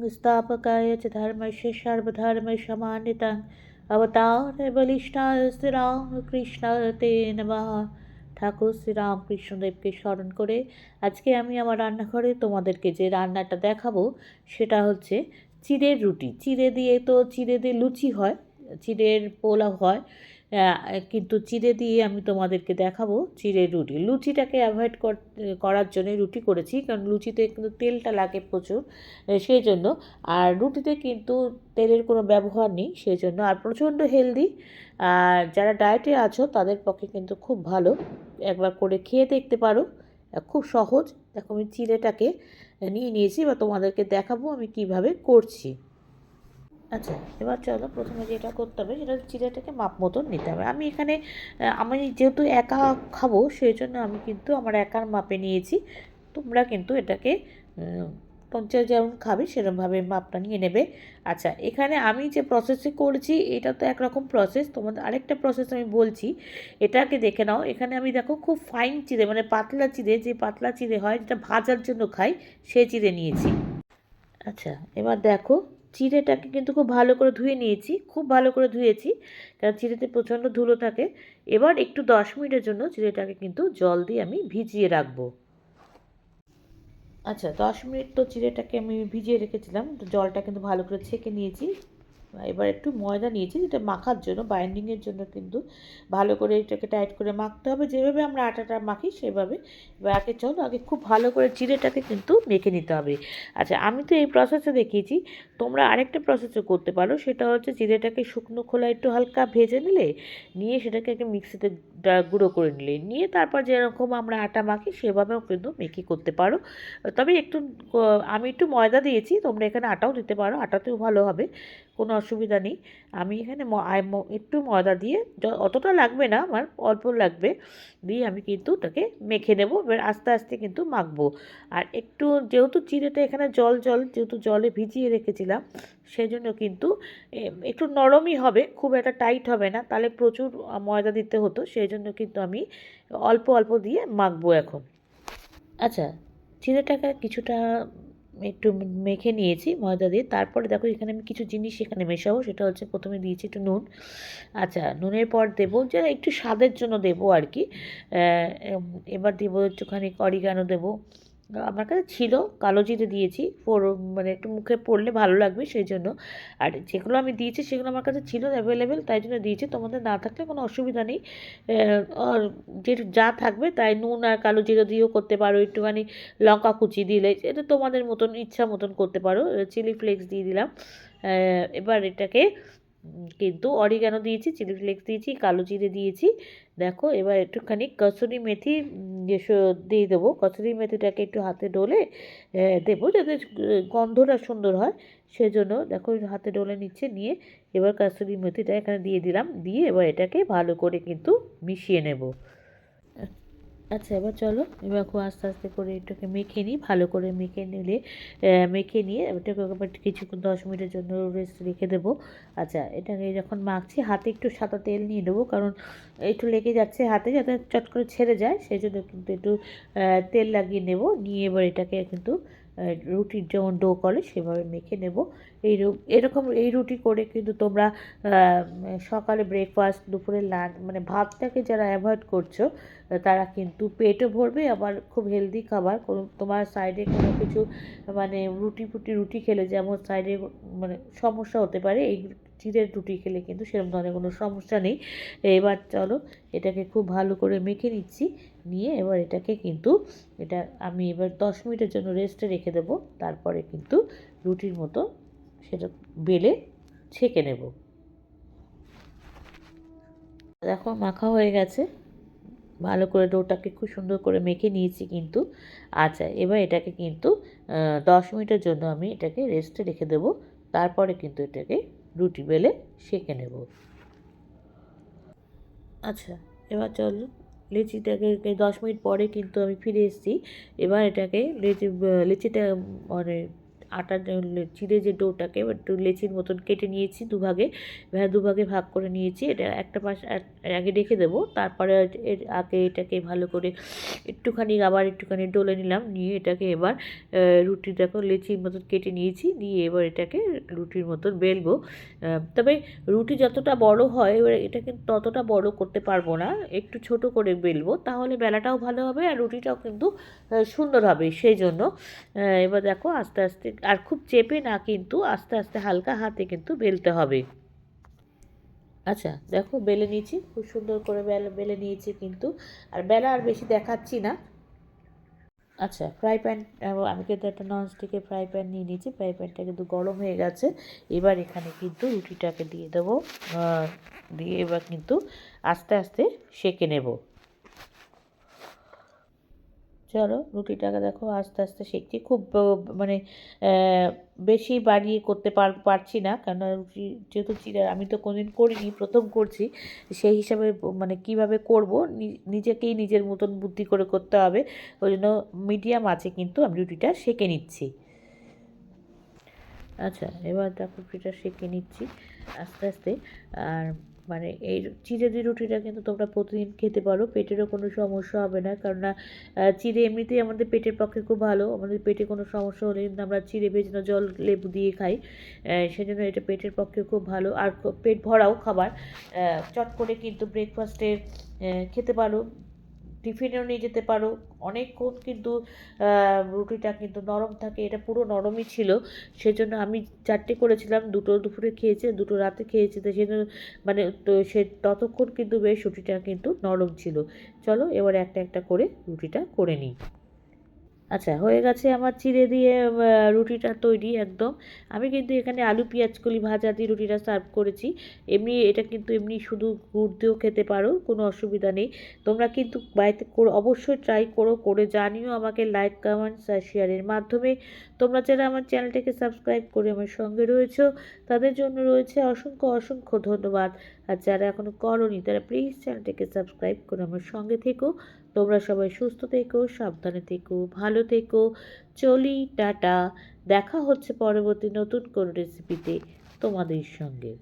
संस्थापकाय च धर्मस्य सर्वधर्मसमान्वितं अवतार बलिष्ठाय श्री রামকৃষ্ণ তে নমঃ। ঠাকুর শ্রী রামকৃষ্ণদেবকে স্মরণ করে আজকে আমি আমার রান্নাঘরে তোমাদেরকে যে রান্নাটা দেখাবো সেটা হচ্ছে চিড়ের রুটি। চিড়ে দিয়ে লুচি হয়, চিড়ের পোলাও হয়, কিন্তু চিড়ে দিয়ে আমি তোমাদেরকে দেখাবো চিড়ের রুটি। লুচিটাকে অ্যাভয়েড করার জন্য রুটি করেছি, কারণ লুচিতে কিন্তু তেলটা লাগে প্রচুর, সেই জন্য। আর রুটিতে কিন্তু তেলের কোনো ব্যবহার নেই, সেই জন্য। আর প্রচণ্ড হেলদি, আর যারা ডায়েটে আছো তাদের পক্ষে কিন্তু খুব ভালো, একবার করে খেয়ে দেখতে পারো, খুব সহজ। দেখো আমি চিড়েটাকে নিয়ে নিয়েছি, বা তোমাদেরকে দেখাবো আমি কিভাবে করছি। আচ্ছা, এবার চলো প্রথমে যেটা করতে হবে সেটা চিড়েটাকে মাপ মতন নিতে হবে। আমি এখানে আমি যেহেতু একা খাবো সেই জন্য আমি কিন্তু আমার একার মাপে নিয়েছি। তোমরা কিন্তু এটাকে পঞ্চাশ যেমন খাবে সেরকমভাবে মাপটা নিয়ে নেবে। আচ্ছা, এখানে আমি যে প্রসেসে করেছি এটা তো একরকম প্রসেস, তোমাদের আরেকটা প্রসেস আমি বলছি, এটাকে দেখে নাও। এখানে আমি দেখো খুব ফাইন চিড়ে, মানে পাতলা চিড়ে, যে পাতলা চিড়ে হয় যেটা ভাজার জন্য খাই, সেই চিড়ে নিয়েছি। আচ্ছা, এবার দেখো চিড়েটাকে কিন্তু খুব ভালো করে ধুয়ে নিয়েছি, খুব ভালো করে ধুয়েছি, কারণ চিড়েতে প্রচণ্ড ধুলো থাকে। এবার একটু 10 মিনিটের জন্য চিড়েটাকে কিন্তু জল দিয়ে আমি ভিজিয়ে রাখবো। আচ্ছা, 10 মিনিট তো চিড়েটাকে আমি ভিজিয়ে রেখেছিলাম, তো জলটা কিন্তু ভালো করে ছেঁকে নিয়েছি। এবার একটু ময়দা নিয়েছি, যেটা মাখার জন্য, বাইন্ডিংয়ের জন্য কিন্তু ভালো করে এটাকে টাইট করে মাখতে হবে, যেভাবে আমরা আটাটা মাখি সেভাবে। এবার আগে খুব ভালো করে চিড়েটাকে কিন্তু মেখে নিতে হবে। আচ্ছা, আমি তো এই প্রসেসে দেখিয়েছি, তোমরা আরেকটা প্রসেসও করতে পারো, সেটা হচ্ছে চিড়েটাকে শুকনো খোলা একটু হালকা ভেজে নিলে, নিয়ে সেটাকে একটা মিক্সিতে গুঁড়ো করে নিলে, নিয়ে তারপর যেরকম আমরা আটা মাখি সেভাবেও কিন্তু মেখে করতে পারো। তবে আমি একটু ময়দা দিয়েছি, তোমরা এখানে আটাও দিতে পারো, আটাতেও ভালো হবে, কোনো অসুবিধা নেই। আমি এখানে একটু ময়দা দিয়ে, অতটা লাগবে না আমার, অল্প লাগবে, দিয়ে আমি কিন্তু ওটাকে মেখে নেব। এবার আস্তে আস্তে কিন্তু মাখবো। আর একটু যেহেতু চিড়েটা এখানে যেহেতু জলে ভিজিয়ে রেখেছিলাম, সেজন্য কিন্তু একটু নরমই হবে, খুব একটা টাইট হবে না, তাহলে প্রচুর ময়দা দিতে হতো, সেই জন্য কিন্তু আমি অল্প অল্প দিয়ে মাখবো এখন। আচ্ছা, চিড়েটাকে কিছুটা একটু মেখে নিয়েছি ময়দা দিয়ে। তারপরে দেখো এখানে আমি কিছু জিনিস এখানে মেশাবো, সেটা হচ্ছে প্রথমে দিয়েছি একটু নুন। আচ্ছা, নুনের পর দেবো যে একটু স্বাদের জন্য দেবো আর কি। এবার দেবো একটুখানি অরিগানো দেবো, আমার কাছে ছিল, কালো জিরে দিয়েছি, মানে একটু মুখে পড়লে ভালো লাগবে সেই জন্য। আর যেগুলো আমি দিয়েছি সেগুলো আমার কাছে ছিল অ্যাভেলেবেল, তাই জন্য দিয়েছি, তোমাদের না থাকলে কোনো অসুবিধা নেই। আর যা থাকবে তাই, নুন আর কালো জিরে দিয়েও করতে পারো, একটুখানি লঙ্কা কুচি দিলে, এটা তোমাদের মতন ইচ্ছা মতন করতে পারো। চিলি ফ্লেক্স দিয়ে দিলাম। এবার এটাকে কিন্তু অরিগানো দিয়েছি, চিলি ফ্লেক্স দিয়েছি, কালো জিরে দিয়েছি। দেখো এবার একটুখানি কসুরি মেথি দিয়ে দেবো। কসুরি মেথিটাকে একটু হাতে ডলে দেবো, যাতে গন্ধটা সুন্দর হয়, সেজন্য দেখো হাতে ডলে নিচ্ছে, নিয়ে এবার কসুরি মেথিটা এখানে দিয়ে দিলাম, দিয়ে এবার এটাকে ভালো করে কিন্তু মিশিয়ে নেব। আচ্ছা, এবার চলো, এবার খুব আস্তে আস্তে করে এটাকে মেখে নিই, ভালো করে মেখে নিলে, মেখে নিয়ে এটাকে আবার কিছুক্ষণ 10 মিনিটের জন্য রেস্ট রেখে দেবো। আচ্ছা, এটাকে যখন মাখছি হাতে একটু সাদা তেল নিয়ে নেবো, কারণ একটু লেগে যাচ্ছে হাতে, যাতে চট করে ছেড়ে যায়, সেই জন্য কিন্তু একটু তেল লাগিয়ে নেব, নিয়ে এবার এটাকে কিন্তু রুটির যেমন ডো করে সেভাবে মেখে নেব। এরকম এই রুটি করে কিন্তু তোমরা সকালে ব্রেকফাস্ট, দুপুরে লাঞ্চ, মানে ভাতটাকে যারা অ্যাভয়েড করছো তারা কিন্তু পেটও ভরবে, আবার খুব হেলদি খাবার। তোমার সাইডে কোনো কিছু, মানে রুটি খেলে যেমন সাইডে মানে সমস্যা হতে পারে, এই চিড়ের রুটি খেলে কিন্তু সেরকম ধরনের কোনো সমস্যা নেই। এবার চলো এটাকে খুব ভালো করে মেখে নিচ্ছি, নিয়ে এবার এটাকে কিন্তু আমি এবার 10 মিনিটের জন্য রেস্টে রেখে দেবো, তারপরে কিন্তু রুটির মতো সেটা বেলে ছেঁকে নেব। দেখো মাখা হয়ে গেছে, ভালো করে ডোটাকে খুব সুন্দর করে মেখে নিয়েছি কিন্তু। আচ্ছা, এবার এটাকে কিন্তু 10 মিনিটের জন্য আমি এটাকে রেস্টে রেখে দেবো, তারপরে কিন্তু এটাকে রুটি বেলে সেঁকে নেব। আচ্ছা, এবার চলো লিচিটাকে 10 মিনিট পরে কিন্তু আমি ফিরে এসেছি। এবার এটাকে লিচিটা মানে আটা চিড়ে যে ডোটাকে একটু লেচির মতন কেটে নিয়েছি দুভাগে, দুভাগে ভাগ করে নিয়েছি। এটা একটা পাশ আগে রেখে দেবো, তারপরে এর আগে এটাকে ভালো করে একটুখানি আবার একটুখানি ডলে নিলাম, নিয়ে এটাকে এবার রুটিটাকে লেচির মতন কেটে নিয়েছি, নিয়ে এবার এটাকে রুটির মতন বেলবো। তবে রুটি যতটা বড় হয় এবার এটা কিন্তু ততটা বড় করতে পারবো না, একটু ছোট করে বেলবো, তাহলে বেলাটাও ভালো হবে আর রুটিটাও কিন্তু সুন্দর হবে। সেই জন্য এবার দেখো আস্তে আস্তে, আর খুব চেপে না, কিন্তু আস্তে আস্তে হালকা হাতে কিন্তু বেলতে হবে। আচ্ছা দেখো বেলে নিয়েছি, খুব সুন্দর করে বেলে নিয়েছি কিন্তু, আর বেলা আর বেশি দেখাচ্ছি না। আচ্ছা ফ্রাই প্যান, আমি কিন্তু একটা ননস্টিকের ফ্রাই প্যান নিয়ে নিয়েছি, ফ্রাই প্যানটা কিন্তু গরম হয়ে গেছে। এবার এখানে কিন্তু রুটিটাকে দিয়ে দেবো, দিয়ে এবার কিন্তু আস্তে আস্তে সেঁকে নেব। চলো রুটিটাকে দেখো আস্তে আস্তে সেঁকছি, খুব মানে বেশি বাড়িয়ে করতে পারছি না, কেন রুটি যেহেতু চিড়া আমি তো কোনোদিন করিনি, প্রথম করছি, সেই হিসাবে মানে কিভাবে করব নিজেকেই নিজের মতন বুদ্ধি করে করতে হবে। ওই জন্য মিডিয়াম আছে কিন্তু আমি রুটিটা সেঁকে নিচ্ছি। আচ্ছা এবার দেখো রুটিটা সেঁকে নিচ্ছি আস্তে আস্তে। আর মানে এই চিড়ে দিয়ে রুটিটা কিন্তু তোমরা প্রতিদিন খেতে পারো, পেটেরও কোনো সমস্যা হবে না, কেননা চিড়ে এমনিতেই আমাদের পেটের পক্ষে খুব ভালো, আমাদের পেটে কোনো সমস্যা হলে কিন্তু আমরা চিড়ে ভেজানো জল লেবু দিয়ে খাই, সেজন্য এটা পেটের পক্ষে খুব ভালো, আর পেট ভরাও খাবার। চট করে কিন্তু ব্রেকফাস্টে খেতে পারো, টিফিনেও নিয়ে যেতে পারো, অনেকক্ষণ কিন্তু রুটিটা কিন্তু নরম থাকে, এটা পুরো নরমই ছিল। সেজন্য আমি 4টে করেছিলাম, 2টো দুপুরে খেয়েছি, 2টো রাতে খেয়েছি, তো সেজন্য মানে তো সে ততক্ষণ কিন্তু বেশ রুটিটা কিন্তু নরম ছিল। চলো এবার একটা একটা করে রুটিটা করে নিই। আচ্ছা হয়ে গেছে আমার চিড়ে দিয়ে রুটিটা তৈরি একদম। আমি কিন্তু এখানে আলু পেঁয়াজ কলি ভাজা দিয়ে রুটিটা সার্ভ করেছি। এমনি এটা কিন্তু এমনি শুধু গুড় দিয়েও খেতে পারো, কোনো অসুবিধা নেই। তোমরা কিন্তু বাড়িতে অবশ্যই ট্রাই করো, করে জানিও আমাকে লাইক কমেন্টস আর শেয়ারের মাধ্যমে। তোমরা যারা আমার চ্যানেলটাকে সাবস্ক্রাইব করে আমার সঙ্গে রয়েছো তাদের জন্য রয়েছে অসংখ্য অসংখ্য ধন্যবাদ। আর যারা এখনও করোনি তারা প্লিজ চ্যানেলটাকে সাবস্ক্রাইব করে আমার সঙ্গে থেকো। তোমরা সবাই সুস্থ থেকো, সাবধানে থেকো, ভালো থেকো। চলি, টাটা। দেখা হচ্ছে পরবর্তী নতুন কোনো রেসিপিতে তোমাদের সঙ্গে।